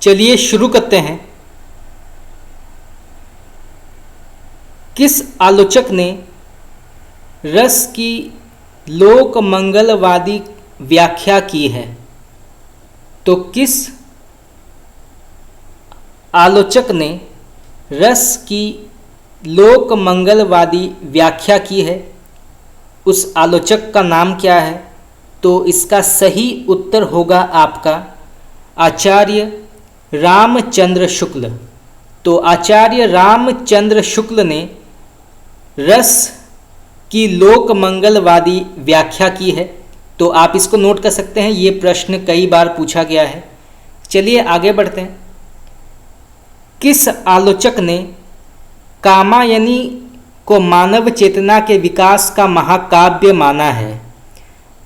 चलिए शुरू करते हैं। किस आलोचक ने रस की लोक मंगलवादी व्याख्या की है? तो किस आलोचक ने रस की लोक मंगलवादी व्याख्या की है? उस आलोचक का नाम क्या है? तो इसका सही उत्तर होगा आपका आचार्य रामचंद्र शुक्ल। तो आचार्य रामचंद्र शुक्ल ने रस की लोक मंगलवादी व्याख्या की है। तो आप इसको नोट कर सकते हैं, ये प्रश्न कई बार पूछा गया है। चलिए आगे बढ़ते हैं। किस आलोचक ने कामायनी को मानव चेतना के विकास का महाकाव्य माना है?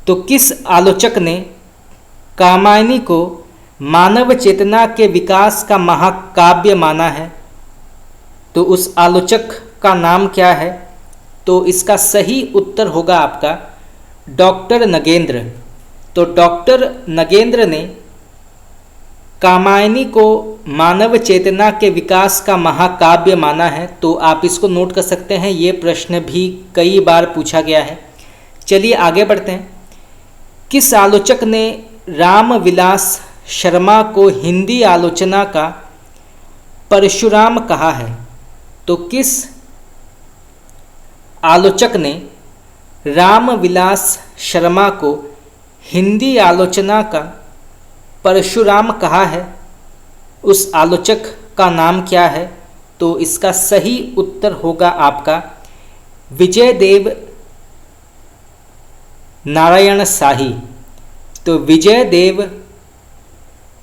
तो किस आलोचक ने कामायनी को मानव चेतना के विकास का महाकाव्य माना है? तो उस आलोचक का नाम क्या है? तो इसका सही उत्तर होगा आपका डॉक्टर नगेंद्र। तो डॉक्टर नगेंद्र ने कामायनी को मानव चेतना के विकास का महाकाव्य माना है। तो आप इसको नोट कर सकते हैं, ये प्रश्न भी कई बार पूछा गया है। चलिए आगे बढ़ते हैं। किस आलोचक ने रामविलास शर्मा को हिंदी आलोचना का परशुराम कहा है? तो किस आलोचक ने रामविलास शर्मा को हिंदी आलोचना का परशुराम कहा है? उस आलोचक का नाम क्या है? तो इसका सही उत्तर होगा आपका विजयदेव नारायण शाही। तो विजयदेव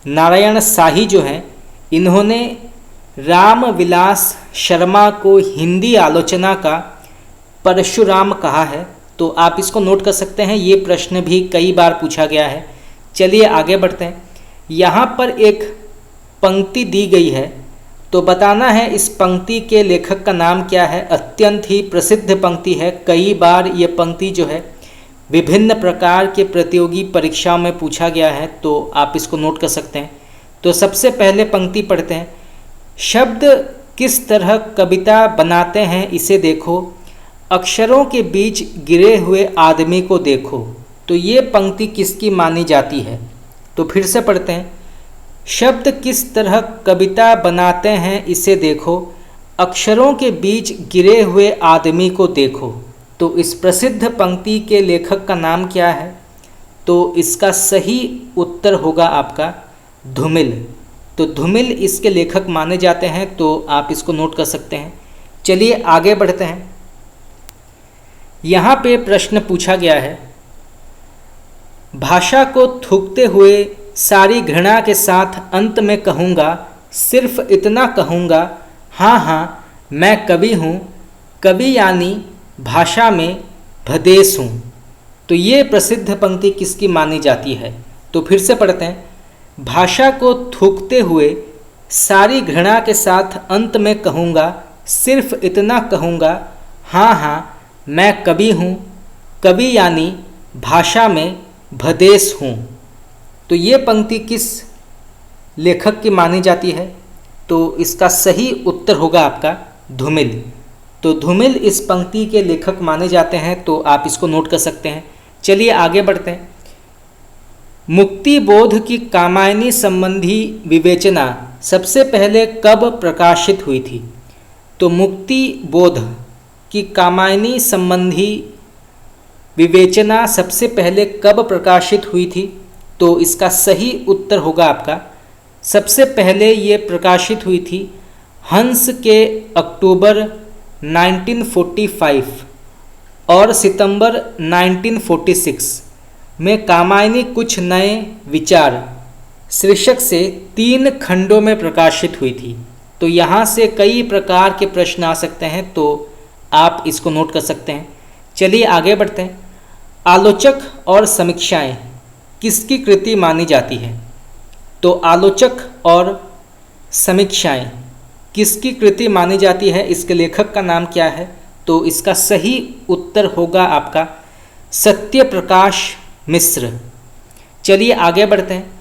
नारायण शाही जो हैं, इन्होंने रामविलास शर्मा को हिंदी आलोचना का परशुराम कहा है। तो आप इसको नोट कर सकते हैं, ये प्रश्न भी कई बार पूछा गया है। चलिए आगे बढ़ते हैं। यहाँ पर एक पंक्ति दी गई है, तो बताना है इस पंक्ति के लेखक का नाम क्या है। अत्यंत ही प्रसिद्ध पंक्ति है, कई बार ये पंक्ति जो है विभिन्न प्रकार के प्रतियोगी परीक्षाओं में पूछा गया है। तो आप इसको नोट कर सकते हैं। तो सबसे पहले पंक्ति पढ़ते हैं। शब्द किस तरह कविता बनाते हैं इसे देखो, अक्षरों के बीच गिरे हुए आदमी को देखो। तो ये पंक्ति किसकी मानी जाती है? तो फिर से पढ़ते हैं। शब्द किस तरह कविता बनाते हैं इसे देखो, अक्षरों के बीच गिरे हुए आदमी को देखो। तो इस प्रसिद्ध पंक्ति के लेखक का नाम क्या है? तो इसका सही उत्तर होगा आपका धूमिल। तो धूमिल इसके लेखक माने जाते हैं। तो आप इसको नोट कर सकते हैं। चलिए आगे बढ़ते हैं। यहाँ पे प्रश्न पूछा गया है, भाषा को थूकते हुए सारी घृणा के साथ अंत में कहूँगा, सिर्फ इतना कहूँगा, हाँ हाँ मैं कवि हूँ, कवि यानी भाषा में भदेश हूँ। तो ये प्रसिद्ध पंक्ति किसकी मानी जाती है? तो फिर से पढ़ते हैं। भाषा को थूकते हुए सारी घृणा के साथ अंत में कहूँगा, सिर्फ इतना कहूँगा, हाँ हाँ मैं कवि हूँ, कवि यानी भाषा में भदेश हूँ। तो ये पंक्ति किस लेखक की मानी जाती है? तो इसका सही उत्तर होगा आपका धूमिल। तो धूमिल इस पंक्ति के लेखक माने जाते हैं। तो आप इसको नोट कर सकते हैं। चलिए आगे बढ़ते हैं। मुक्ति बोध की कामायनी संबंधी विवेचना सबसे पहले कब प्रकाशित हुई थी? तो मुक्ति बोध की कामायनी संबंधी विवेचना सबसे पहले कब प्रकाशित हुई थी? तो इसका सही उत्तर होगा आपका सबसे पहले ये प्रकाशित हुई थी हंस के अक्टूबर 1945 और सितंबर 1946 में कामायनी कुछ नए विचार शीर्षक से 3 खंडों में प्रकाशित हुई थी। तो यहाँ से कई प्रकार के प्रश्न आ सकते हैं। तो आप इसको नोट कर सकते हैं। चलिए आगे बढ़ते हैं। आलोचक और समीक्षाएं किसकी कृति मानी जाती है? तो आलोचक और समीक्षाएं किसकी कृति मानी जाती है? इसके लेखक का नाम क्या है? तो इसका सही उत्तर होगा आपका सत्य प्रकाश मिश्र। चलिए आगे बढ़ते हैं।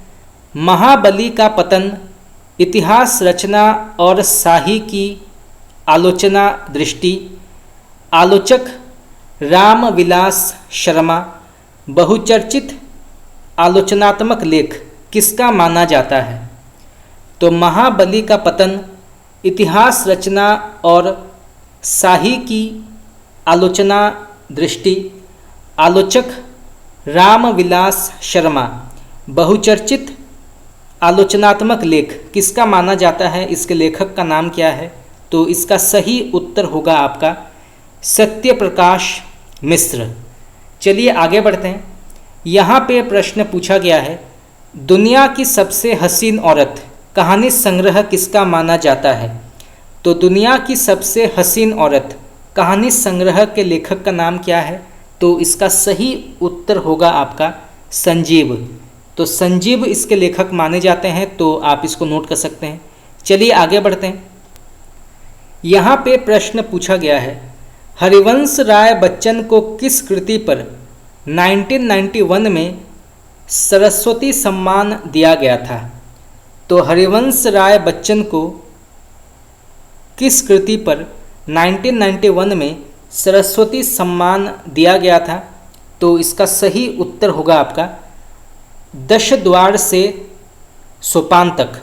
महाबली का पतन इतिहास रचना और शाही की आलोचना दृष्टि। आलोचक रामविलास शर्मा। बहुचर्चित आलोचनात्मक लेख किसका माना जाता है? तो महाबली का पतन। इतिहास रचना और शाही की आलोचना दृष्टि। आलोचक रामविलास शर्मा। बहुचर्चित आलोचनात्मक लेख किसका माना जाता है? इसके लेखक का नाम क्या है? तो इसका सही उत्तर होगा आपका सत्यप्रकाश मिश्र। चलिए आगे बढ़ते हैं। यहाँ पे प्रश्न पूछा गया है, दुनिया की सबसे हसीन औरत कहानी संग्रह किसका माना जाता है? तो दुनिया की सबसे हसीन औरत कहानी संग्रह के लेखक का नाम क्या है? तो इसका सही उत्तर होगा आपका संजीव। तो संजीव इसके लेखक माने जाते हैं, तो आप इसको नोट कर सकते हैं। चलिए आगे बढ़ते हैं। यहाँ पे प्रश्न पूछा गया है, हरिवंश राय बच्चन को किस कृति पर 1991 में सरस्वती सम्मान दिया गया था? तो हरिवंश राय बच्चन को किस कृति पर 1991 में सरस्वती सम्मान दिया गया था? तो इसका सही उत्तर होगा आपका दश द्वार से सोपान तक।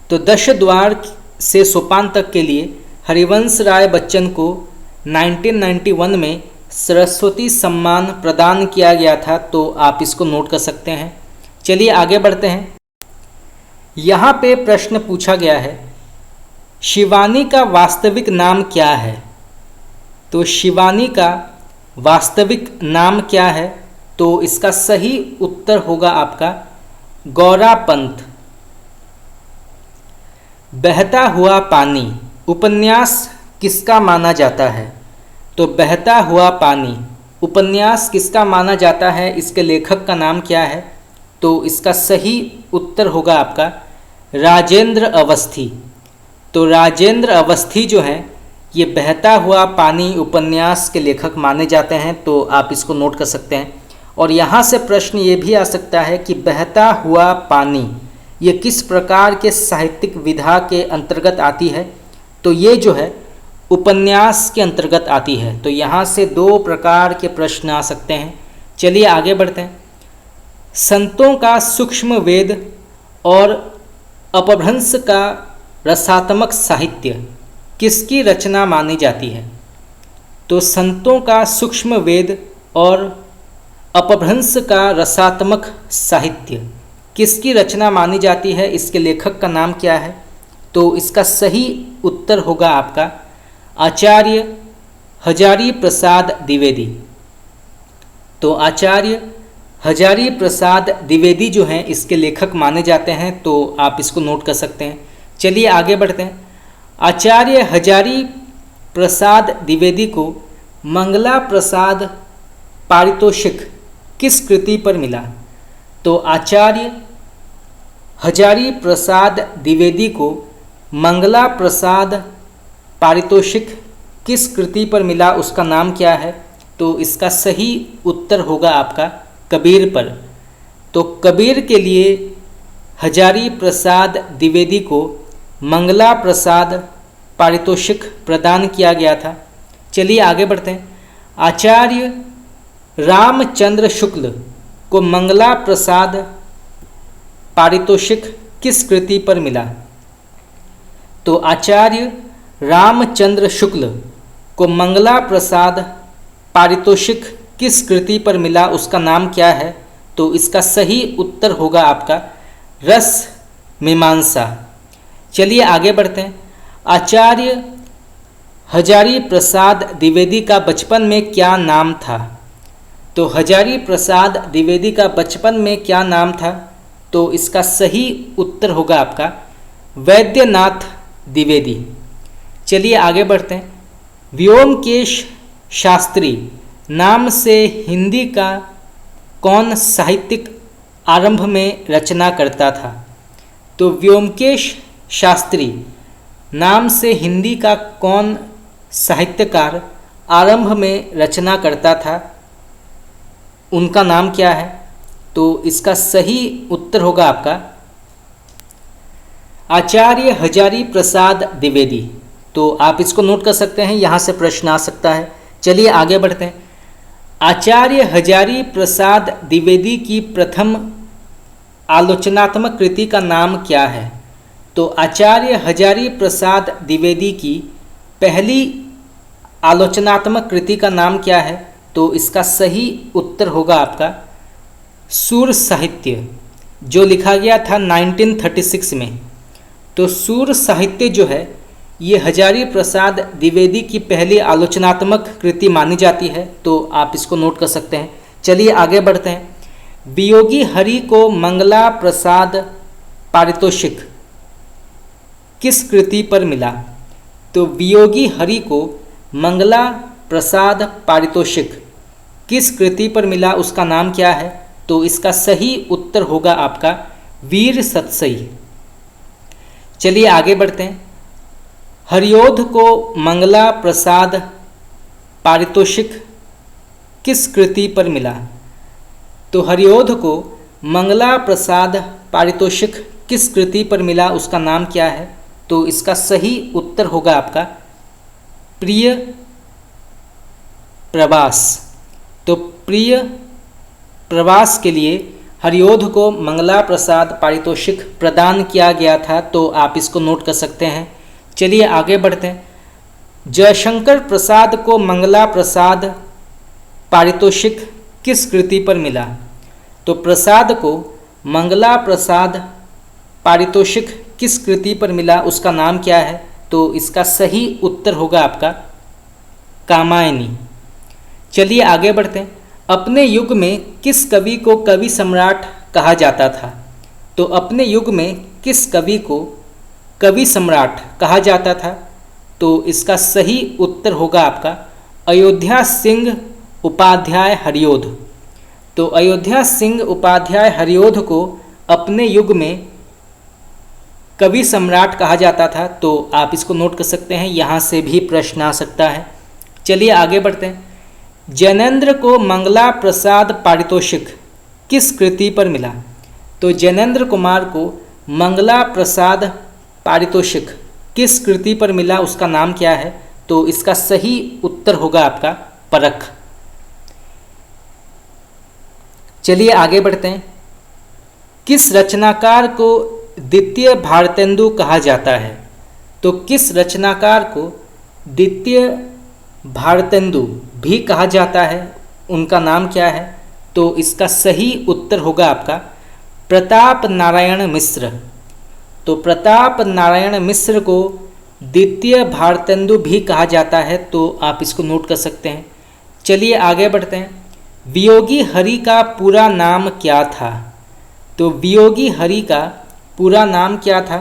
तो दश द्वार से सोपान तक के लिए हरिवंश राय बच्चन को 1991 में सरस्वती सम्मान प्रदान किया गया था, तो आप इसको नोट कर सकते हैं। चलिए आगे बढ़ते हैं। यहाँ पे प्रश्न पूछा गया है, शिवानी का वास्तविक नाम क्या है? तो शिवानी का वास्तविक नाम क्या है? तो इसका सही उत्तर होगा आपका गौरा पंत। बहता हुआ पानी उपन्यास किसका माना जाता है? तो बहता हुआ पानी उपन्यास किसका माना जाता है? इसके लेखक का नाम क्या है? तो इसका सही उत्तर होगा आपका राजेंद्र अवस्थी। तो राजेंद्र अवस्थी जो हैं ये बहता हुआ पानी उपन्यास के लेखक माने जाते हैं, तो आप इसको नोट कर सकते हैं। और यहाँ से प्रश्न ये भी आ सकता है कि बहता हुआ पानी ये किस प्रकार के साहित्यिक विधा के अंतर्गत आती है? तो ये जो है उपन्यास के अंतर्गत आती है। तो यहाँ से दो प्रकार के प्रश्न आ सकते हैं। चलिए आगे बढ़ते हैं। संतों का सूक्ष्म वेद और अपभ्रंश का रसात्मक साहित्य किसकी रचना मानी जाती है? तो संतों का सूक्ष्म वेद और अपभ्रंश का रसात्मक साहित्य किसकी रचना मानी जाती है? इसके लेखक का नाम क्या है? तो इसका सही उत्तर होगा आपका आचार्य हजारी प्रसाद द्विवेदी। तो आचार्य हजारी प्रसाद द्विवेदी जो हैं इसके लेखक माने जाते हैं, तो आप इसको नोट कर सकते हैं। चलिए आगे बढ़ते हैं। आचार्य हजारी प्रसाद द्विवेदी को मंगला प्रसाद पारितोषिक किस कृति पर मिला? तो आचार्य हजारी प्रसाद द्विवेदी को मंगला प्रसाद पारितोषिक किस कृति पर मिला? उसका नाम क्या है? तो इसका सही उत्तर होगा आपका कबीर पर। तो कबीर के लिए हजारी प्रसाद द्विवेदी को मंगला प्रसाद पारितोषिक प्रदान किया गया था। चलिए आगे बढ़ते हैं। आचार्य रामचंद्र शुक्ल को मंगला प्रसाद पारितोषिक किस कृति पर मिला? तो आचार्य रामचंद्र शुक्ल को मंगला प्रसाद पारितोषिक किस कृति पर मिला? उसका नाम क्या है? तो इसका सही उत्तर होगा आपका रस मीमांसा। चलिए आगे बढ़ते हैं। आचार्य हजारी प्रसाद द्विवेदी का बचपन में क्या नाम था? तो हजारी प्रसाद द्विवेदी का बचपन में क्या नाम था? तो इसका सही उत्तर होगा आपका वैद्यनाथ द्विवेदी। चलिए आगे बढ़ते हैं। व्योमकेश शास्त्री नाम से हिंदी का कौन साहित्यिक आरंभ में रचना करता था? तो व्योमकेश शास्त्री नाम से हिंदी का कौन साहित्यकार आरंभ में रचना करता था? उनका नाम क्या है? तो इसका सही उत्तर होगा आपका आचार्य हजारी प्रसाद द्विवेदी। तो आप इसको नोट कर सकते हैं, यहाँ से प्रश्न आ सकता है। चलिए आगे बढ़ते हैं। आचार्य हजारी प्रसाद द्विवेदी की प्रथम आलोचनात्मक कृति का नाम क्या है? तो आचार्य हजारी प्रसाद द्विवेदी की पहली आलोचनात्मक कृति का नाम क्या है? तो इसका सही उत्तर होगा आपका सूर साहित्य, जो लिखा गया था 1936 में। तो सूर साहित्य जो है ये हजारी प्रसाद द्विवेदी की पहली आलोचनात्मक कृति मानी जाती है। तो आप इसको नोट कर सकते हैं। चलिए आगे बढ़ते हैं। वियोगी हरि को मंगला प्रसाद पारितोषिक किस कृति पर मिला? तो वियोगी हरि को मंगला प्रसाद पारितोषिक किस कृति पर मिला, उसका नाम क्या है? तो इसका सही उत्तर होगा आपका वीर सतसई। चलिए आगे बढ़ते हैं। हरिओध को मंगला प्रसाद पारितोषिक किस कृति पर मिला? तो हरिओध को मंगला प्रसाद पारितोषिक किस कृति पर मिला, उसका नाम क्या है? तो इसका सही उत्तर होगा आपका प्रिय प्रवास। तो प्रिय प्रवास के लिए हरिओध को मंगला प्रसाद पारितोषिक प्रदान किया गया था। तो आप इसको नोट कर सकते हैं। चलिए आगे बढ़ते हैं। जयशंकर प्रसाद को मंगला प्रसाद पारितोषिक किस कृति पर मिला? तो प्रसाद को मंगला प्रसाद पारितोषिक किस कृति पर मिला, उसका नाम क्या है? तो इसका सही उत्तर होगा आपका कामायनी। चलिए आगे बढ़ते हैं। अपने युग में किस कवि को कवि सम्राट कहा जाता था? तो अपने युग में किस कवि को कवि सम्राट कहा जाता था? तो इसका सही उत्तर होगा आपका अयोध्या सिंह उपाध्याय हरिओध। तो अयोध्या सिंह उपाध्याय हरिओध को अपने युग में कवि सम्राट कहा जाता था। तो आप इसको नोट कर सकते हैं, यहाँ से भी प्रश्न आ सकता है। चलिए आगे बढ़ते हैं। जैनेन्द्र को मंगला प्रसाद पारितोषिक किस कृति पर मिला? तो जैनेन्द्र कुमार को मंगला प्रसाद पारितोषिक किस कृति पर मिला, उसका नाम क्या है? तो इसका सही उत्तर होगा आपका परख। चलिए आगे बढ़ते हैं। किस रचनाकार को द्वितीय भारतेंदु कहा जाता है? तो किस रचनाकार को द्वितीय भारतेंदु भी कहा जाता है, उनका नाम क्या है? तो इसका सही उत्तर होगा आपका प्रताप नारायण मिश्र। तो प्रताप नारायण मिश्र को द्वितीय भारतेंदु भी कहा जाता है। तो आप इसको नोट कर सकते हैं। चलिए आगे बढ़ते हैं। वियोगी हरि का पूरा नाम क्या था? तो वियोगी हरि का पूरा नाम क्या था?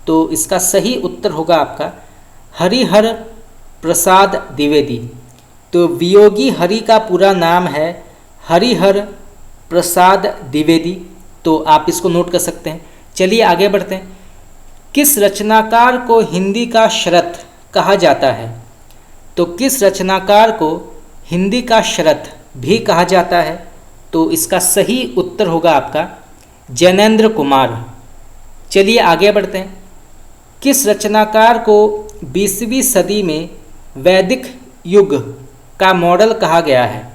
तो इसका सही उत्तर होगा आपका हरिहर प्रसाद द्विवेदी। तो वियोगी हरि का पूरा नाम है हरिहर प्रसाद द्विवेदी। तो आप इसको नोट कर सकते हैं। चलिए आगे बढ़ते हैं। किस रचनाकार को हिंदी का शरत कहा जाता है? तो किस रचनाकार को हिंदी का शरत भी कहा जाता है? तो इसका सही उत्तर होगा आपका जैनेन्द्र कुमार। चलिए आगे बढ़ते हैं। किस रचनाकार को 20वीं सदी में वैदिक युग का मॉडल कहा गया है?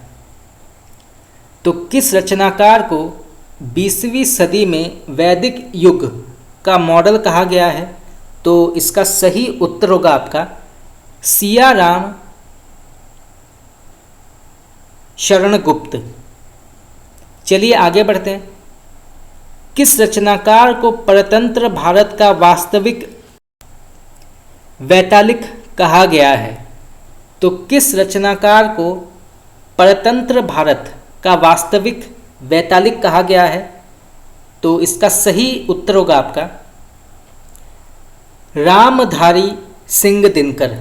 तो किस रचनाकार को 20वीं सदी में वैदिक युग का मॉडल कहा गया है? तो इसका सही उत्तर होगा आपका सियाराम शरणगुप्त। चलिए आगे बढ़ते हैं। किस रचनाकार को परतंत्र भारत का वास्तविक वैतालिक कहा गया है? तो किस रचनाकार को परतंत्र भारत का वास्तविक वैतालिक कहा गया है? तो इसका सही उत्तर होगा आपका रामधारी सिंह दिनकर।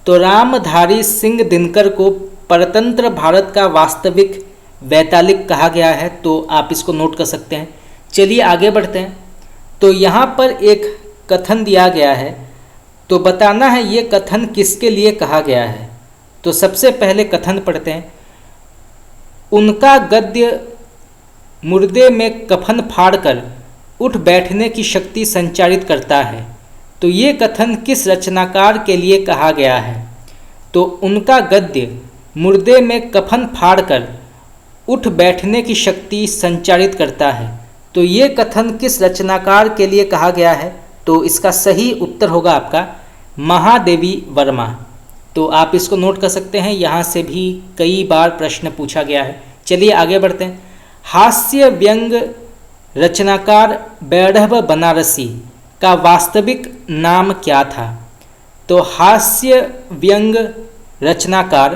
तो रामधारी सिंह दिनकर को परतंत्र भारत का वास्तविक वैतालिक कहा गया है। तो आप इसको नोट कर सकते हैं। चलिए आगे बढ़ते हैं। तो यहाँ पर एक कथन दिया गया है, तो बताना है ये कथन किसके लिए कहा गया है। तो सबसे पहले कथन पढ़ते हैं। उनका गद्य मुर्दे में कफन फाड़कर उठ बैठने की शक्ति संचारित करता है, तो ये कथन किस रचनाकार के लिए कहा गया है? तो उनका गद्य मुर्दे में कफन फाड़कर उठ बैठने की शक्ति संचारित करता है, तो ये कथन किस रचनाकार के लिए कहा गया है? तो इसका सही उत्तर होगा आपका महादेवी वर्मा। तो आप इसको नोट कर सकते हैं, यहाँ से भी कई बार प्रश्न पूछा गया है। चलिए आगे बढ़ते हैं। हास्य व्यंग रचनाकार बैढ़व बनारसी का वास्तविक नाम क्या था? तो हास्य व्यंग रचनाकार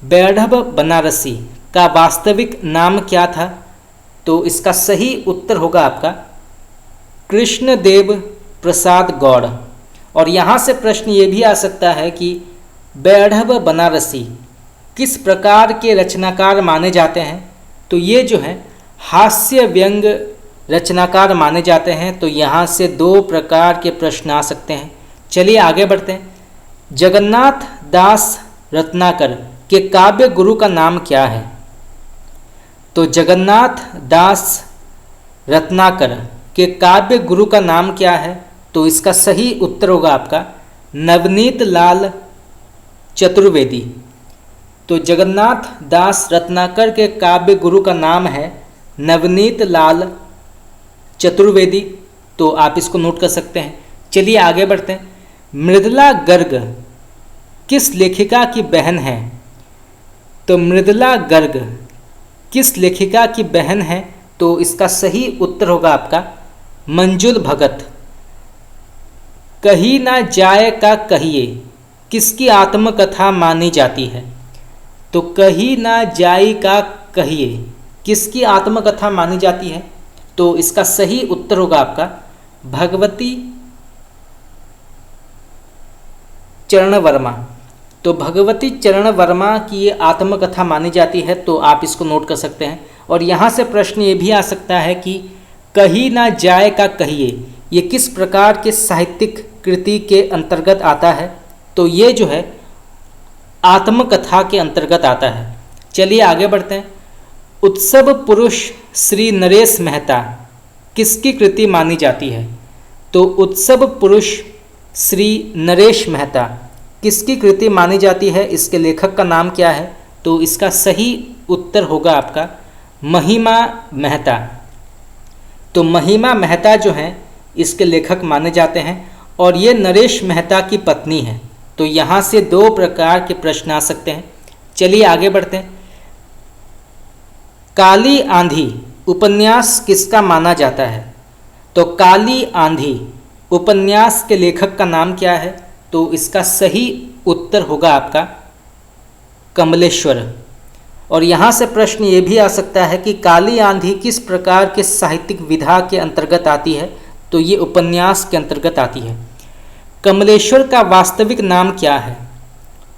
बैढ़व बनारसी का वास्तविक नाम क्या था? तो इसका सही उत्तर होगा आपका कृष्णदेव प्रसाद गौड़। और यहाँ से प्रश्न ये भी आ सकता है कि बैढ़व बनारसी किस प्रकार के रचनाकार माने जाते हैं? तो ये जो है हास्य व्यंग रचनाकार माने जाते हैं। तो यहाँ से दो प्रकार के प्रश्न आ सकते हैं। चलिए आगे बढ़ते हैं। जगन्नाथ दास रत्नाकर के काव्य गुरु का नाम क्या है? तो जगन्नाथ दास रत्नाकर के काव्य गुरु का नाम क्या है? तो इसका सही उत्तर होगा आपका नवनीत लाल चतुर्वेदी। तो जगन्नाथ दास रत्नाकर के काव्य गुरु का नाम है नवनीत लाल चतुर्वेदी। तो आप इसको नोट कर सकते हैं। चलिए आगे बढ़ते हैं। मृदुला गर्ग किस लेखिका की बहन है? तो मृदुला गर्ग किस लेखिका की बहन है? तो इसका सही उत्तर होगा आपका मंजुल भगत। कही ना जाए का कहिए किसकी आत्मकथा मानी जाती है? तो कही ना जाए का कहिए किसकी आत्मकथा मानी जाती है? तो इसका सही उत्तर होगा आपका भगवती चरण वर्मा। तो भगवती चरण वर्मा की ये आत्मकथा मानी जाती है। तो आप इसको नोट कर सकते हैं। और यहाँ से प्रश्न ये भी आ सकता है कि कही ना जाए का कहिए ये किस प्रकार के साहित्यिक कृति के अंतर्गत आता है? तो ये जो है आत्मकथा के अंतर्गत आता है। चलिए आगे बढ़ते हैं। उत्सव पुरुष श्री नरेश मेहता किसकी कृति मानी जाती है? तो उत्सव पुरुष श्री नरेश मेहता किसकी कृति मानी जाती है? इसके लेखक का नाम क्या है? तो इसका सही उत्तर होगा आपका महिमा मेहता। तो महिमा मेहता जो हैं इसके लेखक माने जाते हैं और ये नरेश मेहता की पत्नी है। तो यहाँ से दो प्रकार के प्रश्न आ सकते हैं। चलिए आगे बढ़ते हैं। काली आंधी उपन्यास किसका माना जाता है? तो काली आंधी उपन्यास के लेखक का नाम क्या है? तो इसका सही उत्तर होगा आपका कमलेश्वर। और यहाँ से प्रश्न ये भी आ सकता है कि काली आंधी किस प्रकार के साहित्यिक विधा के अंतर्गत आती है? तो ये उपन्यास के अंतर्गत आती है। कमलेश्वर का वास्तविक नाम क्या है?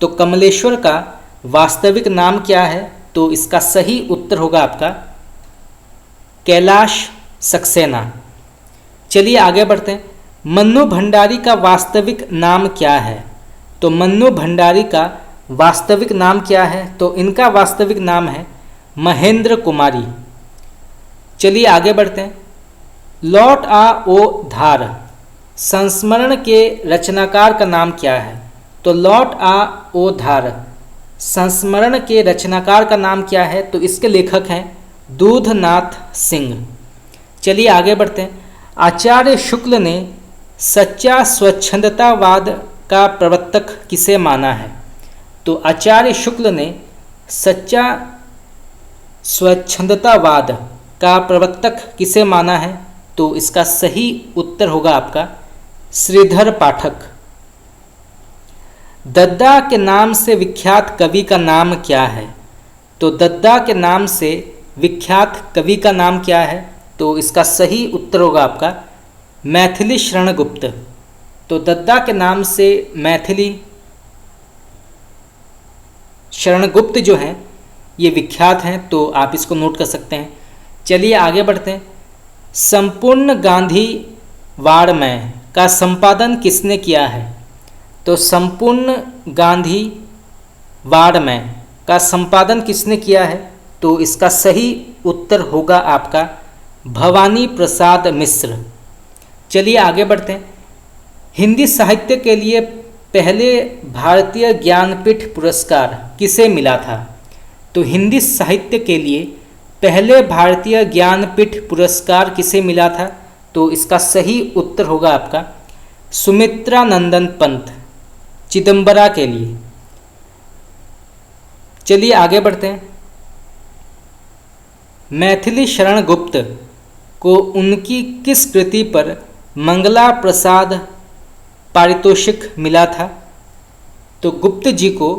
तो कमलेश्वर का वास्तविक नाम क्या है? तो इसका सही उत्तर होगा आपका कैलाश सक्सेना। चलिए आगे बढ़ते हैं। मन्नू भंडारी का वास्तविक नाम क्या है? तो मन्नू भंडारी का वास्तविक नाम क्या है? तो इनका वास्तविक नाम है महेंद्र कुमारी। चलिए आगे बढ़ते हैं। लौट आ ओ धार संस्मरण के रचनाकार का नाम क्या है? तो लौट आ ओ धार संस्मरण के रचनाकार का नाम क्या है? तो इसके लेखक हैं दूधनाथ सिंह। चलिए आगे बढ़ते हैं। आचार्य शुक्ल ने सच्चा स्वच्छंदतावाद का प्रवर्तक किसे माना है? तो आचार्य शुक्ल ने सच्चा स्वच्छंदतावाद का प्रवर्तक किसे माना है? तो इसका सही उत्तर होगा आपका श्रीधर पाठक। दद्दा के नाम से विख्यात कवि का नाम क्या है? तो दद्दा के नाम से विख्यात कवि का नाम क्या है? तो इसका सही उत्तर होगा आपका मैथिली शरण गुप्त। तो दद्दा के नाम से मैथिली शरण गुप्त जो हैं ये विख्यात हैं। तो आप इसको नोट कर सकते हैं। चलिए आगे बढ़ते हैं। संपूर्ण गांधी वाङ्मय का संपादन किसने किया है? तो संपूर्ण गांधी वाङ्मय का संपादन किसने किया है? तो इसका सही उत्तर होगा आपका भवानी प्रसाद मिश्र। चलिए आगे बढ़ते हैं। हिंदी साहित्य के लिए पहले भारतीय ज्ञानपीठ पुरस्कार किसे मिला था? तो हिंदी साहित्य के लिए पहले भारतीय ज्ञानपीठ पुरस्कार किसे मिला था? तो इसका सही उत्तर होगा आपका सुमित्रा नंदन पंत, चिदम्बरा के लिए। चलिए आगे बढ़ते हैं। मैथिली शरण गुप्त को उनकी किस कृति पर मंगला प्रसाद पारितोषिक मिला था? तो गुप्त जी को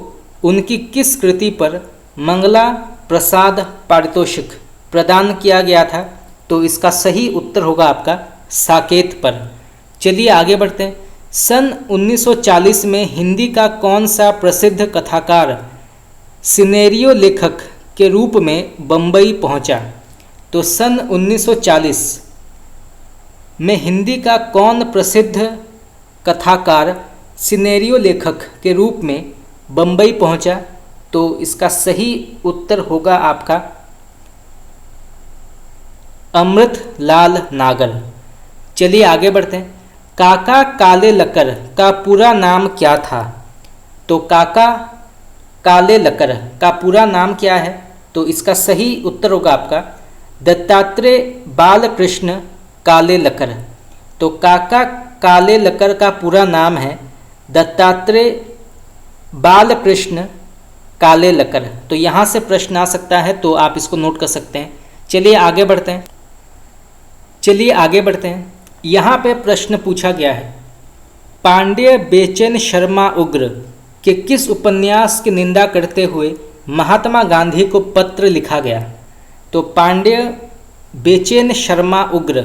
उनकी किस कृति पर मंगला प्रसाद पारितोषिक प्रदान किया गया था? तो इसका सही उत्तर होगा आपका साकेत पर। चलिए आगे बढ़ते हैं। सन 1940 में हिंदी का कौन सा प्रसिद्ध कथाकार सिनेरियो लेखक के रूप में बम्बई पहुंचा? तो सन 1940 में हिंदी का कौन प्रसिद्ध कथाकार सिनेरियो लेखक के रूप में बम्बई पहुंचा? तो इसका सही उत्तर होगा आपका अमृत लाल नागर। चलिए आगे बढ़ते हैं। काका काले लकर का पूरा नाम क्या था? तो काका काले लकर का पूरा नाम क्या है? तो इसका सही उत्तर होगा आपका दत्तात्रेय बालकृष्ण काले लकर। तो काका काले लकर का पूरा नाम है दत्तात्रेय बालकृष्ण काले लकर। तो यहाँ से प्रश्न आ सकता है, तो आप इसको नोट कर सकते हैं। चलिए आगे बढ़ते हैं। यहाँ पे प्रश्न पूछा गया है, पांड्य बेचैन शर्मा उग्र के किस उपन्यास की निंदा करते हुए महात्मा गांधी को पत्र लिखा गया? तो पांड्य बेचैन शर्मा उग्र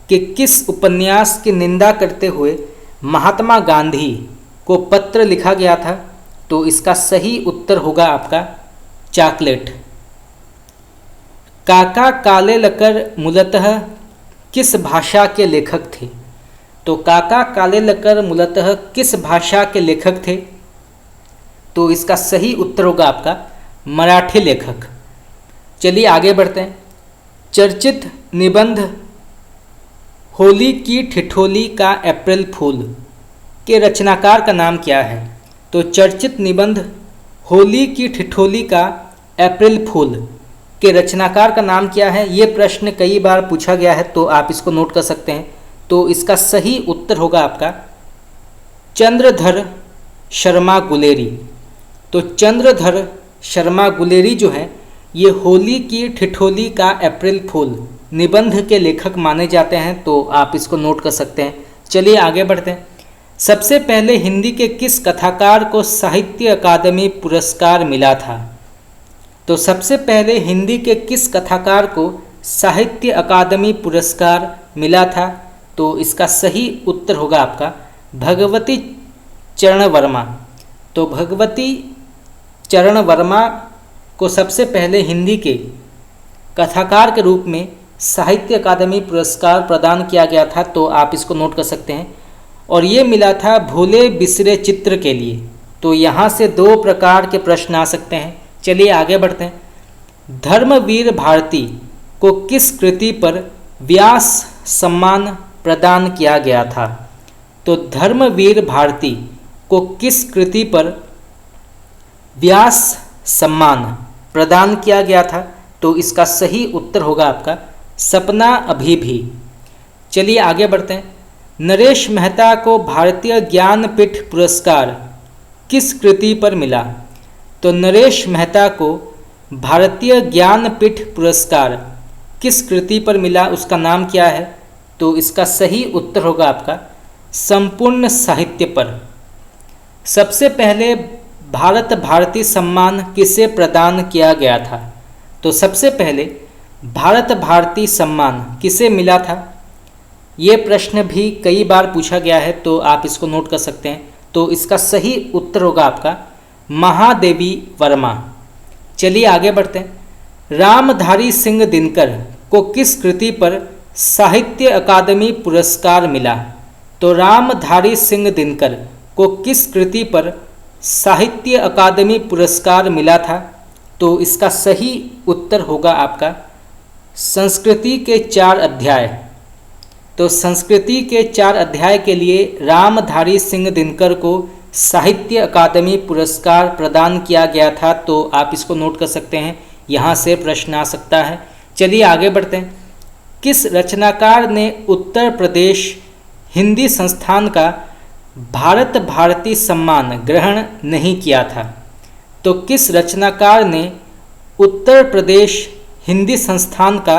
के किस उपन्यास की निंदा करते हुए महात्मा गांधी को पत्र लिखा गया था? तो इसका सही उत्तर होगा आपका चॉकलेट। काका काले लकर मूलतः किस भाषा के लेखक थे? तो काका काले लकर मूलतः किस भाषा के लेखक थे? तो इसका सही उत्तर होगा आपका मराठी लेखक। चलिए आगे बढ़ते हैं। चर्चित निबंध होली की ठिठोली का अप्रैल फूल के रचनाकार का नाम क्या है? तो चर्चित निबंध होली की ठिठोली का अप्रैल फूल के रचनाकार का नाम क्या है? ये प्रश्न कई बार पूछा गया है, तो आप इसको नोट कर सकते हैं। तो इसका सही उत्तर होगा आपका चंद्रधर शर्मा गुलेरी। तो चंद्रधर शर्मा गुलेरी जो है ये होली की ठिठोली का अप्रैल फूल निबंध के लेखक माने जाते हैं, तो आप इसको नोट कर सकते हैं। चलिए आगे बढ़ते हैं। सबसे पहले हिंदी के किस कथाकार को साहित्य अकादमी पुरस्कार मिला था? तो सबसे पहले हिंदी के किस कथाकार को साहित्य अकादमी पुरस्कार मिला था? तो इसका सही उत्तर होगा आपका भगवती चरण वर्मा। तो भगवती चरण वर्मा को सबसे पहले हिंदी के कथाकार के रूप में साहित्य अकादमी पुरस्कार प्रदान किया गया था, तो आप इसको नोट कर सकते हैं। और ये मिला था भूले बिसरे चित्र के लिए। तो यहाँ से दो प्रकार के प्रश्न आ सकते हैं। चलिए आगे बढ़ते हैं। धर्मवीर भारती को किस कृति पर व्यास सम्मान प्रदान किया गया था? तो धर्मवीर भारती को किस कृति पर व्यास सम्मान प्रदान किया गया था? तो इसका सही उत्तर होगा आपका सपना अभी भी। चलिए आगे बढ़ते हैं। नरेश मेहता को भारतीय ज्ञानपीठ पुरस्कार किस कृति पर मिला? तो नरेश मेहता को भारतीय ज्ञानपीठ पुरस्कार किस कृति पर मिला, उसका नाम क्या है? तो इसका सही उत्तर होगा आपका संपूर्ण साहित्य पर। सबसे पहले भारत भारती सम्मान किसे प्रदान किया गया था? तो सबसे पहले भारत भारती सम्मान किसे मिला था? ये प्रश्न भी कई बार पूछा गया है, तो आप इसको नोट कर सकते हैं। तो इसका सही उत्तर होगा आपका महादेवी वर्मा। चलिए आगे बढ़ते हैं। रामधारी सिंह दिनकर को किस कृति पर साहित्य अकादमी पुरस्कार मिला? तो रामधारी सिंह दिनकर को किस कृति पर साहित्य अकादमी पुरस्कार मिला था? तो इसका सही उत्तर होगा आपका संस्कृति के 4 अध्याय। तो संस्कृति के 4 अध्याय के लिए रामधारी सिंह दिनकर को साहित्य अकादमी पुरस्कार प्रदान किया गया था। तो आप इसको नोट कर सकते हैं, यहाँ से प्रश्न आ सकता है। चलिए आगे बढ़ते हैं। किस रचनाकार ने उत्तर प्रदेश हिंदी संस्थान का भारत भारती सम्मान ग्रहण नहीं किया था? तो किस रचनाकार ने उत्तर प्रदेश हिंदी संस्थान का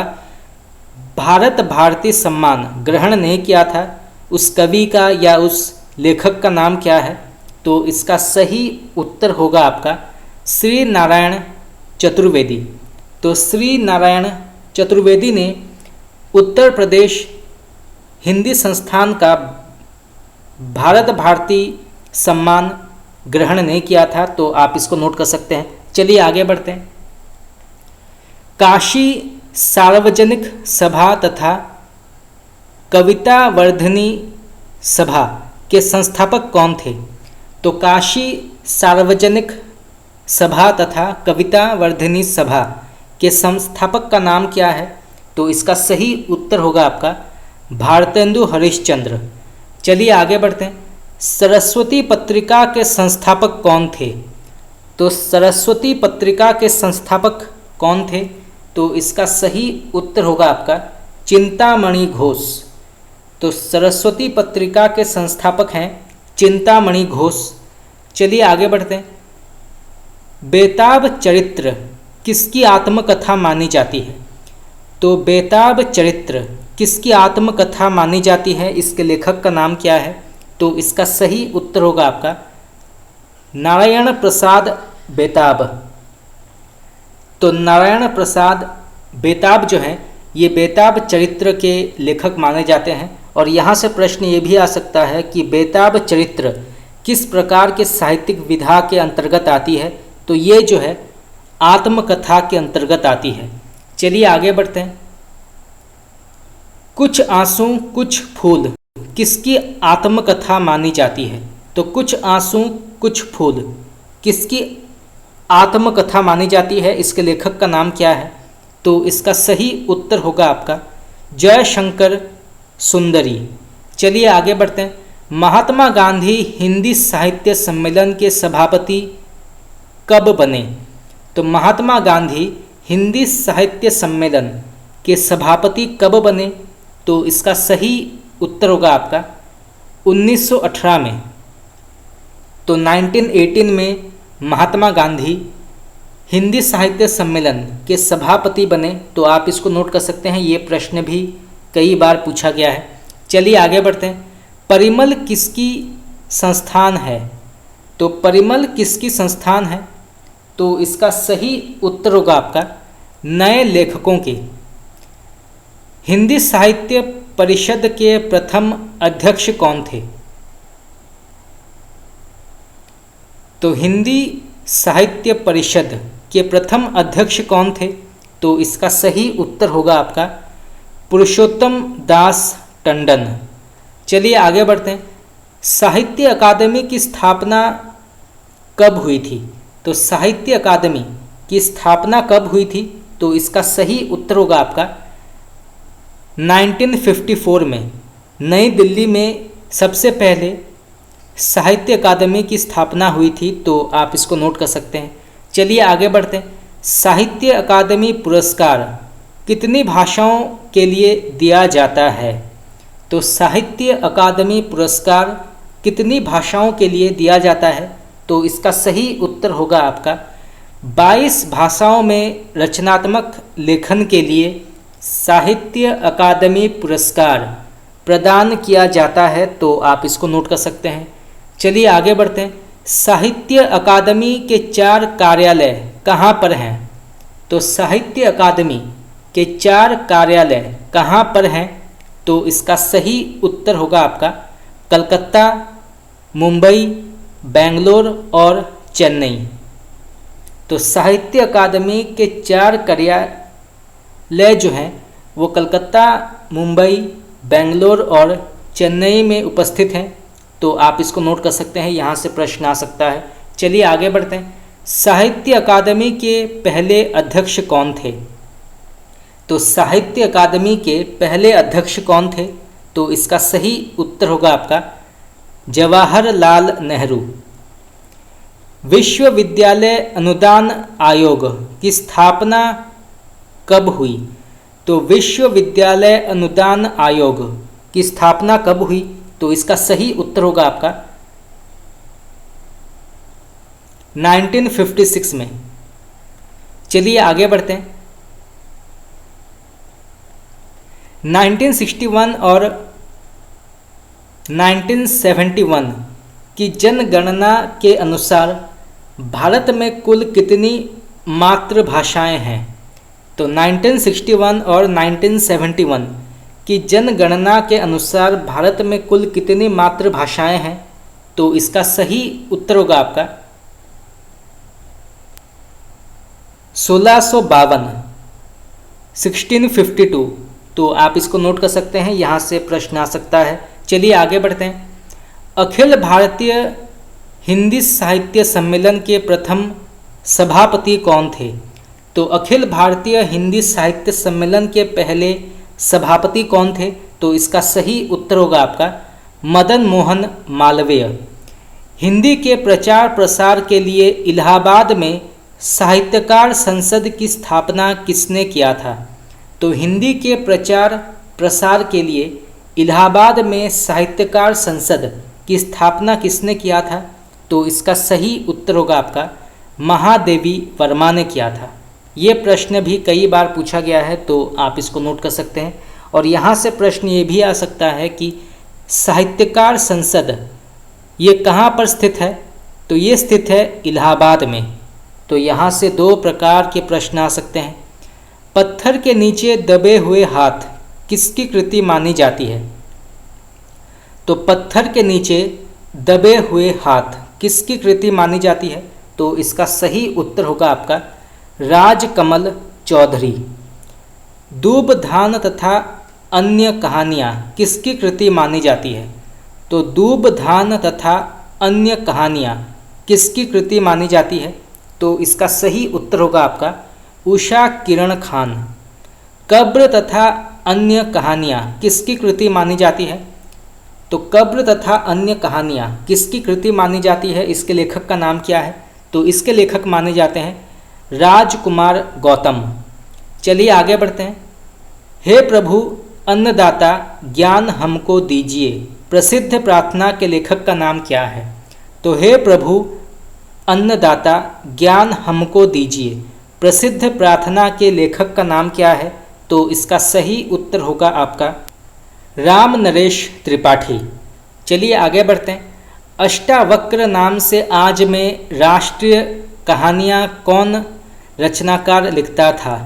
भारत भारती सम्मान ग्रहण नहीं किया था? उस कवि का या उस लेखक का नाम क्या है? तो इसका सही उत्तर होगा आपका श्री नारायण चतुर्वेदी। तो श्री नारायण चतुर्वेदी ने उत्तर प्रदेश हिंदी संस्थान का भारत भारती सम्मान ग्रहण नहीं किया था। तो आप इसको नोट कर सकते हैं। चलिए आगे बढ़ते हैं। काशी सार्वजनिक सभा तथा कविता वर्धिनी सभा के संस्थापक कौन थे? तो काशी सार्वजनिक सभा तथा कविता वर्धिनी सभा के संस्थापक का नाम क्या है? तो इसका सही उत्तर होगा आपका भारतेंदु हरिश्चंद्र। चलिए आगे बढ़ते हैं। सरस्वती पत्रिका के संस्थापक कौन थे? तो सरस्वती पत्रिका के संस्थापक कौन थे? तो इसका सही उत्तर होगा आपका चिंतामणि घोष। तो सरस्वती पत्रिका के संस्थापक हैं चिंतामणि घोष। चलिए आगे बढ़ते हैं। बेताब चरित्र किसकी आत्मकथा मानी जाती है? तो बेताब चरित्र किसकी आत्मकथा मानी जाती है? इसके लेखक का नाम क्या है? तो इसका सही उत्तर होगा आपका नारायण प्रसाद बेताब। तो नारायण प्रसाद बेताब जो हैं ये बेताब चरित्र के लेखक माने जाते हैं। और यहाँ से प्रश्न ये भी आ सकता है कि बेताब चरित्र किस प्रकार के साहित्यिक विधा के अंतर्गत आती है? तो ये जो है आत्मकथा के अंतर्गत आती है। चलिए आगे बढ़ते हैं। कुछ आंसू कुछ फूल किसकी आत्मकथा मानी जाती है? तो कुछ आंसू कुछ फूल किसकी आत्मकथा मानी जाती है? इसके लेखक का नाम क्या है? तो इसका सही उत्तर होगा आपका जयशंकर सुंदरी। चलिए आगे बढ़ते हैं। महात्मा गांधी हिंदी साहित्य सम्मेलन के सभापति कब बने? तो महात्मा गांधी हिंदी साहित्य सम्मेलन के सभापति कब बने? तो इसका सही उत्तर होगा आपका 1918 में। तो 1918 में महात्मा गांधी हिंदी साहित्य सम्मेलन के सभापति बने। तो आप इसको नोट कर सकते हैं, ये प्रश्न भी कई बार पूछा गया है। चलिए आगे बढ़ते हैं। परिमल किसकी संस्थान है? तो परिमल किसकी संस्थान है? तो इसका सही उत्तर होगा आपका नए लेखकों के। हिंदी साहित्य परिषद के प्रथम अध्यक्ष कौन थे? तो हिंदी साहित्य परिषद के प्रथम अध्यक्ष कौन थे? तो इसका सही उत्तर होगा आपका पुरुषोत्तम दास टंडन। चलिए आगे बढ़ते हैं। साहित्य अकादमी की स्थापना कब हुई थी? तो साहित्य अकादमी की स्थापना कब हुई थी? तो इसका सही उत्तर होगा आपका 1954 में नई दिल्ली में सबसे पहले साहित्य अकादमी की स्थापना हुई थी। तो आप इसको नोट कर सकते हैं। चलिए आगे बढ़ते हैं। साहित्य अकादमी पुरस्कार कितनी भाषाओं के लिए दिया जाता है? तो साहित्य अकादमी पुरस्कार कितनी भाषाओं के लिए दिया जाता है? तो इसका सही उत्तर होगा आपका 22 भाषाओं में रचनात्मक लेखन के लिए साहित्य अकादमी पुरस्कार प्रदान किया जाता है। तो आप इसको नोट कर सकते हैं। चलिए आगे बढ़ते हैं। साहित्य अकादमी के 4 कार्यालय कहाँ पर हैं? तो साहित्य अकादमी के 4 कार्यालय कहाँ पर हैं? तो इसका सही उत्तर होगा आपका कलकत्ता, मुंबई, बेंगलोर और चेन्नई। तो साहित्य अकादमी के 4 कार्यालय जो हैं वो कलकत्ता, मुंबई, बेंगलोर और चेन्नई में उपस्थित हैं। तो आप इसको नोट कर सकते हैं, यहाँ से प्रश्न आ सकता है। चलिए आगे बढ़ते हैं। साहित्य अकादमी के पहले अध्यक्ष कौन थे? तो साहित्य अकादमी के पहले अध्यक्ष कौन थे? तो इसका सही उत्तर होगा आपका जवाहरलाल नेहरू। विश्वविद्यालय अनुदान आयोग की स्थापना कब हुई? तो विश्वविद्यालय अनुदान आयोग की स्थापना कब हुई? तो इसका सही उत्तर होगा आपका 1956 में। चलिए आगे बढ़ते हैं। 1961 और 1971 की जनगणना के अनुसार भारत में कुल कितनी मातृभाषाएं हैं? तो 1961 और 1971 की जनगणना के अनुसार भारत में कुल कितनी मातृभाषाएं हैं? तो इसका सही उत्तर होगा आपका 1652, 1652। तो आप इसको नोट कर सकते हैं, यहाँ से प्रश्न आ सकता है। चलिए आगे बढ़ते हैं। अखिल भारतीय हिंदी साहित्य सम्मेलन के प्रथम सभापति कौन थे? तो अखिल भारतीय हिंदी साहित्य सम्मेलन के पहले सभापति कौन थे? तो इसका सही उत्तर होगा आपका मदन मोहन मालवीय। हिंदी के प्रचार प्रसार के लिए इलाहाबाद में साहित्यकार संसद की स्थापना किसने किया था? तो हिंदी के प्रचार प्रसार के लिए इलाहाबाद में साहित्यकार संसद की स्थापना किसने किया था? तो इसका सही उत्तर होगा आपका महादेवी वर्मा ने किया था। ये प्रश्न भी कई बार पूछा गया है, तो आप इसको नोट कर सकते हैं। और यहाँ से प्रश्न ये भी आ सकता है कि साहित्यकार संसद ये कहाँ पर स्थित है? तो ये स्थित है इलाहाबाद में। तो यहाँ से दो प्रकार के प्रश्न आ सकते हैं। पत्थर के नीचे दबे हुए हाथ किसकी कृति मानी जाती है? तो पत्थर के नीचे दबे हुए हाथ किसकी कृति मानी जाती है? तो इसका सही उत्तर होगा आपका राजकमल चौधरी। दूब धान तथा अन्य कहानियाँ किसकी कृति मानी जाती है? तो दूब धान तथा अन्य कहानियाँ किसकी कृति मानी जाती है? तो इसका सही उत्तर होगा आपका उषा किरण खान। कब्र तथा अन्य कहानियाँ किसकी कृति मानी जाती है? तो कब्र तथा अन्य कहानियाँ किसकी कृति मानी जाती है? इसके लेखक का नाम क्या है? तो इसके लेखक माने जाते हैं राजकुमार गौतम। चलिए आगे बढ़ते हैं। हे प्रभु अन्नदाता ज्ञान हमको दीजिए प्रसिद्ध प्रार्थना के लेखक का नाम क्या है? तो हे प्रभु अन्नदाता ज्ञान हमको दीजिए प्रसिद्ध प्रार्थना के लेखक का नाम क्या है? तो इसका सही उत्तर होगा आपका राम नरेश त्रिपाठी। चलिए आगे बढ़ते हैं। अष्टावक्र नाम से आज में राष्ट्रीय कहानियाँ कौन रचनाकार लिखता था?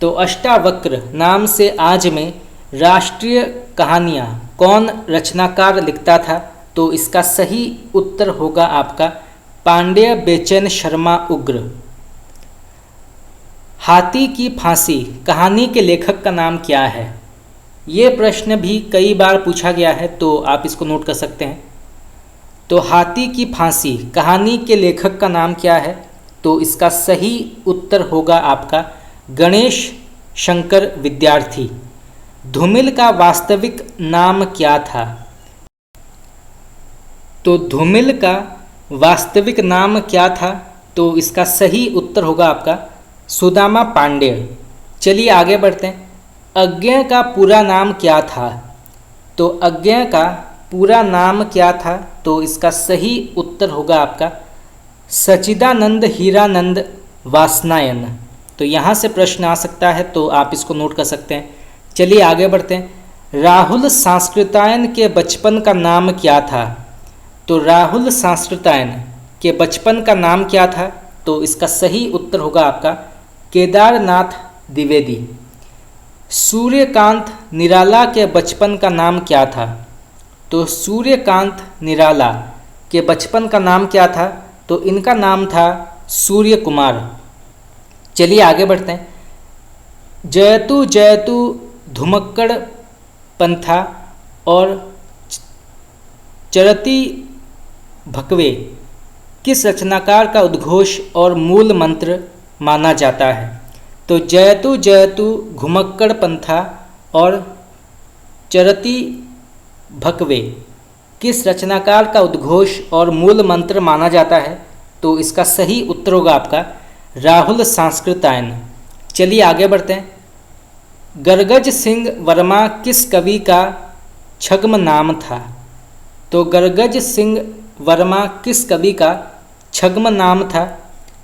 तो अष्टावक्र नाम से आज में राष्ट्रीय कहानियाँ कौन रचनाकार लिखता था? तो इसका सही उत्तर होगा आपका पांड्य बेचैन शर्मा उग्र। हाथी की फांसी कहानी के लेखक का नाम क्या है? ये प्रश्न भी कई बार पूछा गया है, तो आप इसको नोट कर सकते हैं। तो हाथी की फांसी कहानी के लेखक का नाम क्या है? तो इसका सही उत्तर होगा आपका गणेश शंकर विद्यार्थी। धूमिल का वास्तविक नाम क्या था? तो धूमिल का वास्तविक नाम क्या था? तो इसका सही उत्तर होगा आपका सुदामा पांडेय। चलिए आगे बढ़ते हैं। अज्ञेय का पूरा नाम क्या था? तो अज्ञेय का पूरा नाम क्या था? तो इसका सही उत्तर होगा आपका सच्चिदानंद हीरानंद वासनायन। तो यहाँ से प्रश्न आ सकता है, तो आप इसको नोट कर सकते हैं। चलिए आगे बढ़ते हैं। राहुल सांस्कृतायन के बचपन का नाम क्या था? तो राहुल सांस्कृतायन के बचपन का नाम क्या था? तो इसका सही उत्तर होगा आपका केदारनाथ द्विवेदी। सूर्यकांत निराला के बचपन का नाम क्या था? तो सूर्यकांत निराला के बचपन का नाम क्या था? तो इनका नाम था सूर्य कुमार। चलिए आगे बढ़ते हैं। जयतु जयतु धुमक्कड़ पंथा और चरती भकवे किस रचनाकार का उद्घोष और मूल मंत्र माना जाता है? तो जयतु जयतु घुमक्कड़ पंथा और चरती भकवे किस रचनाकार का उद्घोष और मूल मंत्र माना जाता है? तो इसका सही उत्तर होगा आपका राहुल सांस्कृतायन। चलिए आगे बढ़ते हैं। गरगज सिंह वर्मा किस कवि का छद्म नाम था? तो गरगज सिंह वर्मा किस कवि का छद्म नाम था?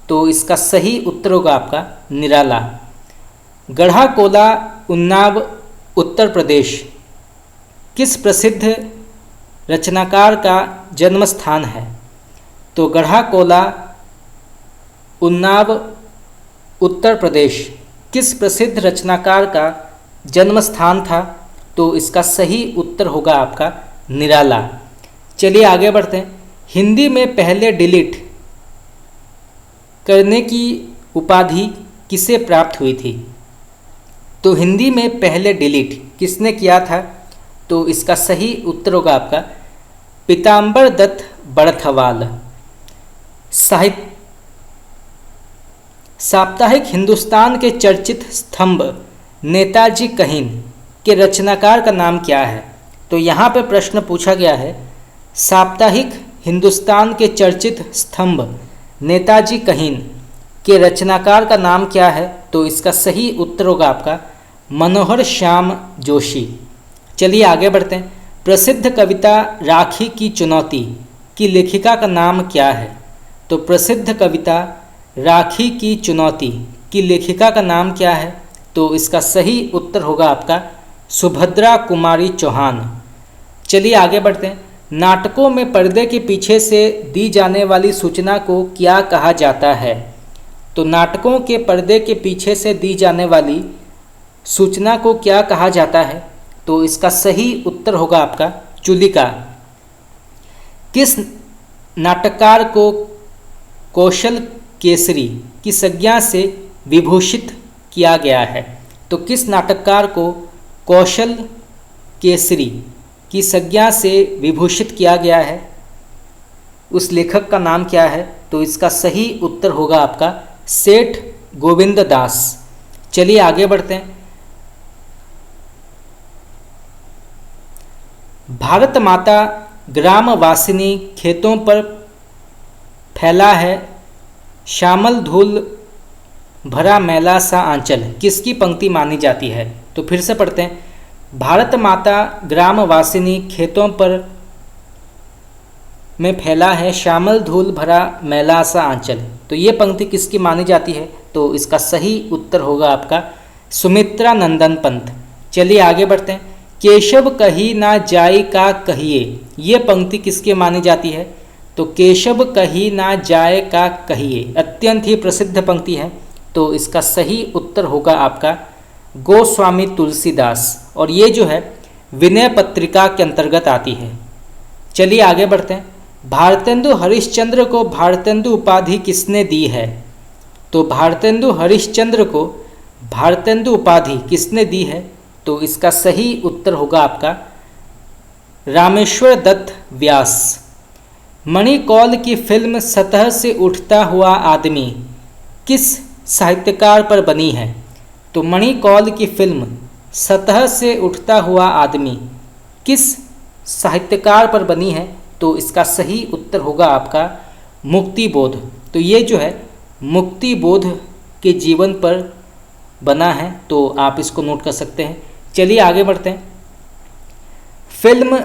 तो इसका सही उत्तर होगा आपका निराला। गढ़ा कोला उन्नाव उत्तर प्रदेश किस प्रसिद्ध रचनाकार का जन्म स्थान है? तो गढ़ा कोला उन्नाव उत्तर प्रदेश किस प्रसिद्ध रचनाकार का जन्म स्थान था? तो इसका सही उत्तर होगा आपका निराला। चलिए आगे बढ़ते हैं। हिंदी में पहले डिलीट करने की उपाधि किसे प्राप्त हुई थी? तो हिंदी में पहले डिलीट किसने किया था? तो इसका सही उत्तर होगा आपका पीताम्बर दत्त बड़थवाल। साप्ताहिक हिंदुस्तान के चर्चित स्तंभ नेताजी कहीन के रचनाकार का नाम क्या है? तो यहाँ पर प्रश्न पूछा गया है साप्ताहिक हिंदुस्तान के चर्चित स्तंभ नेताजी कहीन के रचनाकार का नाम क्या है? तो इसका सही उत्तर होगा आपका मनोहर श्याम जोशी। चलिए आगे बढ़ते हैं। प्रसिद्ध कविता राखी की चुनौती की लेखिका का नाम क्या है? तो प्रसिद्ध कविता राखी की चुनौती की लेखिका का नाम क्या है? तो इसका सही उत्तर होगा आपका सुभद्रा कुमारी चौहान। चलिए आगे बढ़ते हैं। नाटकों में पर्दे के पीछे से दी जाने वाली सूचना को क्या कहा जाता है? तो नाटकों के पर्दे के पीछे से दी जाने वाली सूचना को क्या कहा जाता है? तो इसका सही उत्तर होगा आपका चुलिका। किस नाटककार को कौशल केसरी की संज्ञा से विभूषित किया गया है? तो किस नाटककार को कौशल केसरी की संज्ञा से विभूषित किया गया है? उस लेखक का नाम क्या है? तो इसका सही उत्तर होगा आपका सेठ गोविंद दास। चलिए आगे बढ़ते हैं। भारत माता ग्रामवासिनी खेतों पर फैला है श्यामल धूल भरा मैला सा आंचल किसकी पंक्ति मानी जाती है? तो फिर से पढ़ते हैं। भारत माता ग्रामवासिनी खेतों पर में फैला है श्यामल धूल भरा मैला सा आंचल, तो ये पंक्ति किसकी मानी जाती है? तो इसका सही उत्तर होगा आपका सुमित्रा नंदन पंत। चलिए आगे बढ़ते हैं। केशव कही ना जाय का कहिए, ये पंक्ति किसकी मानी जाती है? तो केशव कही ना जाय का कहिए अत्यंत ही प्रसिद्ध पंक्ति है, तो इसका सही उत्तर होगा आपका गोस्वामी तुलसीदास, और ये जो है विनय पत्रिका के अंतर्गत आती है। चलिए आगे बढ़ते हैं। भारतेंदु हरिश्चंद्र को भारतेंदु उपाधि किसने दी है? तो भारतेंदु हरिश्चंद्र को भारतेंदु उपाधि किसने दी है? तो इसका सही उत्तर होगा आपका रामेश्वर दत्त व्यास। मणिकौल की फिल्म सतह से उठता हुआ आदमी किस साहित्यकार पर बनी है? तो मणिकौल की फिल्म सतह से उठता हुआ आदमी किस साहित्यकार पर बनी है? तो इसका सही उत्तर होगा आपका मुक्तिबोध। तो ये जो है मुक्तिबोध के जीवन पर बना है, तो आप इसको नोट कर सकते हैं। चलिए आगे बढ़ते हैं। फिल्म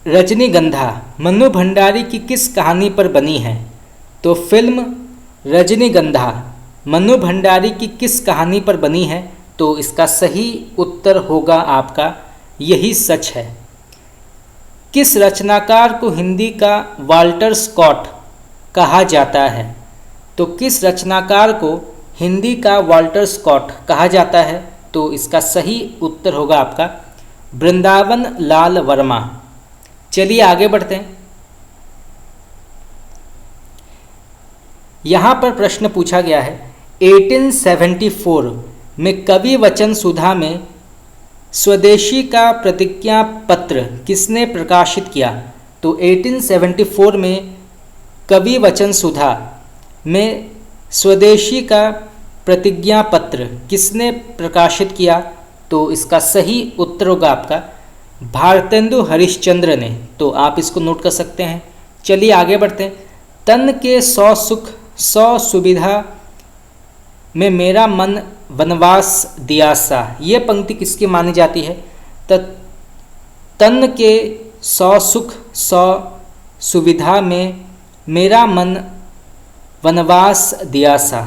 रजनीगंधा मन्नू भंडारी की किस कहानी पर बनी है? तो फिल्म रजनीगंधा मन्नू भंडारी की किस कहानी पर बनी है? तो इसका सही उत्तर होगा आपका यही सच है। किस रचनाकार को हिंदी का वाल्टर स्कॉट कहा जाता है? तो किस रचनाकार को हिंदी का वाल्टर स्कॉट कहा जाता है? तो इसका सही उत्तर होगा आपका वृंदावन लाल वर्मा। चलिए आगे बढ़ते हैं। यहाँ पर प्रश्न पूछा गया है 1874 में कवि वचन सुधा में स्वदेशी का प्रतिज्ञा पत्र किसने प्रकाशित किया? तो 1874 में कवि वचन सुधा में स्वदेशी का प्रतिज्ञा पत्र पत्र किसने प्रकाशित किया? तो इसका सही उत्तर होगा आपका भारतेंदु हरिश्चंद्र ने। तो आप इसको नोट कर सकते हैं। चलिए आगे बढ़ते हैं। तन के 100 सुख 100 सुविधा में मेरा मन वनवास दियासा, ये पंक्ति किसकी मानी जाती है? तन के 100 सुख 100 सुविधा में मेरा मन वनवास दियासा।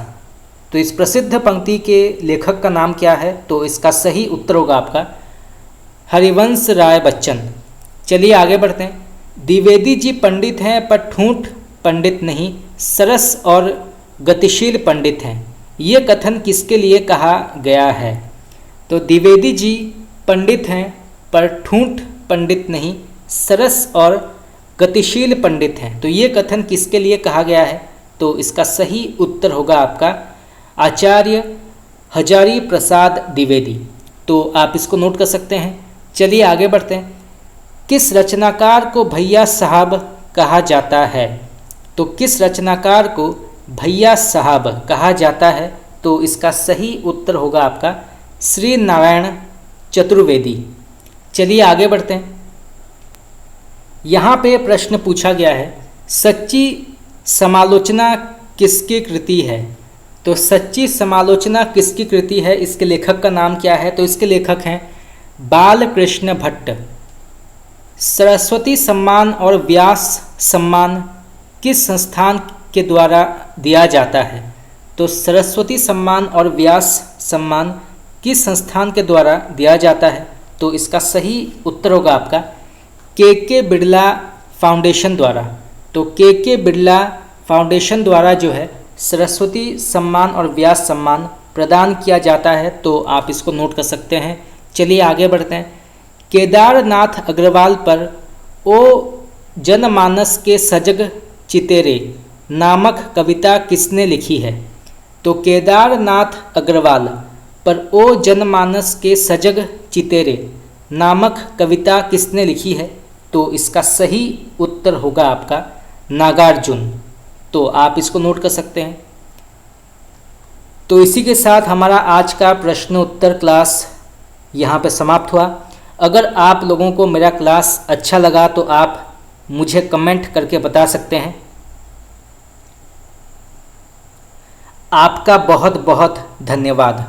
तो इस प्रसिद्ध पंक्ति के लेखक का नाम क्या है? तो इसका सही उत्तर होगा आपका हरिवंश राय बच्चन। चलिए आगे बढ़ते हैं। द्विवेदी जी पंडित हैं पर ठूंठ पंडित नहीं, सरस और गतिशील पंडित हैं। ये कथन किसके लिए कहा गया है? तो द्विवेदी जी पंडित हैं पर ठूंठ पंडित नहीं, सरस और गतिशील पंडित हैं। तो ये कथन किसके लिए कहा गया है? तो इसका सही उत्तर होगा आपका आचार्य हजारी प्रसाद द्विवेदी। तो आप इसको नोट कर सकते हैं। चलिए आगे बढ़ते हैं। किस रचनाकार को भैया साहब कहा जाता है? तो किस रचनाकार को भैया साहब कहा जाता है? तो इसका सही उत्तर होगा आपका श्री नारायण चतुर्वेदी। चलिए आगे बढ़ते हैं। यहाँ पे प्रश्न पूछा गया है, सच्ची समालोचना किसकी कृति है? तो सच्ची समालोचना किसकी कृति है? इसके लेखक का नाम क्या है? तो इसके लेखक हैं बालकृष्ण भट्ट। सरस्वती सम्मान और व्यास सम्मान किस संस्थान के द्वारा दिया जाता है? तो सरस्वती सम्मान और व्यास सम्मान किस संस्थान के द्वारा दिया जाता है? तो इसका सही उत्तर होगा आपका के बिड़ला फाउंडेशन द्वारा। तो के बिड़ला फाउंडेशन द्वारा जो है सरस्वती सम्मान और व्यास सम्मान प्रदान किया जाता है। तो आप इसको नोट कर सकते हैं। चलिए आगे बढ़ते हैं। केदारनाथ अग्रवाल पर ओ जनमानस के सजग चितेरे नामक कविता किसने लिखी है? तो केदारनाथ अग्रवाल पर ओ जनमानस के सजग चितेरे नामक कविता किसने लिखी है? तो इसका सही उत्तर होगा आपका नागार्जुन। तो आप इसको नोट कर सकते हैं। तो इसी के साथ हमारा आज का प्रश्न उत्तर क्लास यहाँ पे समाप्त हुआ। अगर आप लोगों को मेरा क्लास अच्छा लगा तो आप मुझे कमेंट करके बता सकते हैं। आपका बहुत बहुत धन्यवाद।